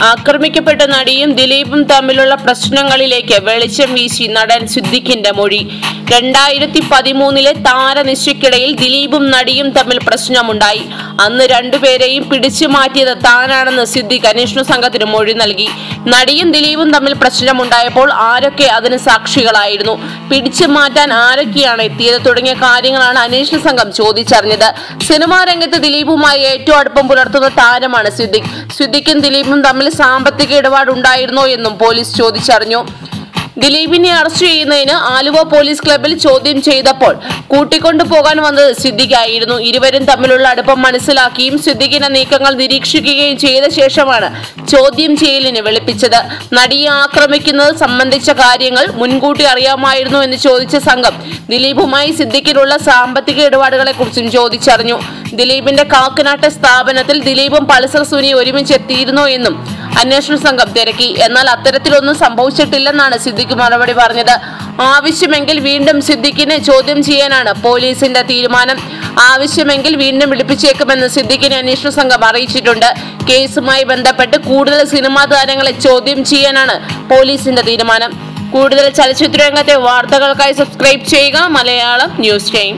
ആക്രമിക്കപ്പെട്ട നടിയും ദിലീപും തമ്മിലുള്ള പ്രശ്നങ്ങളിലേക്ക് വെളിച്ചം വീശി നടൻ സിദ്ദിഖിന്റെ മൊഴി. 2013 താരനിശയ്ക്കിടയിൽ ദിലീപും നടിയും തമ്മിൽ പ്രശ്നമുണ്ടായി. അന്ന് രണ്ടുപേരെയും പിടിച്ചു മാറ്റിയത് താനാണെന്ന് സിദ്ദിഖ് അന്വേഷണ സംഘത്തിന് മൊഴി നൽകി. നടിയും ദിലീപും തമ്മിൽ പ്രശ്നമുണ്ടായപ്പോൾ ആരൊക്കെ അതിന് സാക്ഷികളായിരുന്നു, പിടിച്ചു മാറ്റാൻ ആരൊക്കെയാണ് എത്തിയത് തുടങ്ങിയ കാര്യങ്ങളാണ് അന്വേഷണ സംഘം ചോദിച്ചറിഞ്ഞത്. സിനിമാ രംഗത്ത് ദിലീപുമായി ഏറ്റവും അടുപ്പം പുലർത്തുന്ന താരമാണ് സിദ്ദിഖ്. സിദ്ദിഖും ദിലീപും തമ്മിൽ സാമ്പത്തിക ഇടപാടുണ്ടായിരുന്നോ എന്നും പോലീസ് ചോദിച്ചറിഞ്ഞു. ദിലീപിനെ അറസ്റ്റ് ചെയ്യുന്നതിന് ആലുവ പോലീസ് ക്ലബിൽ ചോദ്യം ചെയ്തപ്പോൾ കൂട്ടിക്കൊണ്ടുപോകാൻ വന്നത് സിദ്ദിഖായിരുന്നു. ഇരുവരും തമ്മിലുള്ള അടുപ്പം മനസ്സിലാക്കിയും സിദ്ദിഖിന്റെ നീക്കങ്ങൾ നിരീക്ഷിക്കുകയും ചെയ്ത ശേഷമാണ് ചോദ്യം ചെയ്യലിന് വിളിപ്പിച്ചത്. നടിയെ ആക്രമിക്കുന്നത് സംബന്ധിച്ച കാര്യങ്ങൾ മുൻകൂട്ടി അറിയാമായിരുന്നു എന്ന് ചോദിച്ച സംഘം ദിലീപുമായി സിദ്ദിഖിനുള്ള സാമ്പത്തിക ഇടപാടുകളെ കുറിച്ചും ചോദിച്ചറിഞ്ഞു. ദിലീപിന്റെ കാക്കനാട്ടെ സ്ഥാപനത്തിൽ ദിലീപും പൾസർ സുനി ഒരുമിച്ച് എത്തിയിരുന്നോ എന്നും അന്വേഷണ സംഘം തിരക്കി. എന്നാൽ അത്തരത്തിലൊന്നും സംഭവിച്ചിട്ടില്ലെന്നാണ് സിദ്ദിഖ് മറുപടി പറഞ്ഞത്. ആവശ്യമെങ്കിൽ വീണ്ടും സിദ്ദിഖിനെ ചോദ്യം ചെയ്യാനാണ് പോലീസിന്റെ തീരുമാനം. ആവശ്യമെങ്കിൽ വീണ്ടും വിളിപ്പിച്ചേക്കുമെന്ന് സിദ്ദിഖിനെ അന്വേഷണ സംഘം അറിയിച്ചിട്ടുണ്ട്. കേസുമായി ബന്ധപ്പെട്ട് കൂടുതൽ സിനിമാ താരങ്ങളെ ചോദ്യം ചെയ്യാനാണ് പോലീസിന്റെ തീരുമാനം. കൂടുതൽ ചലച്ചിത്ര രംഗത്തെ വാർത്തകൾക്കായി സബ്സ്ക്രൈബ് ചെയ്യുക മലയാളം ന്യൂസ് ടൈം.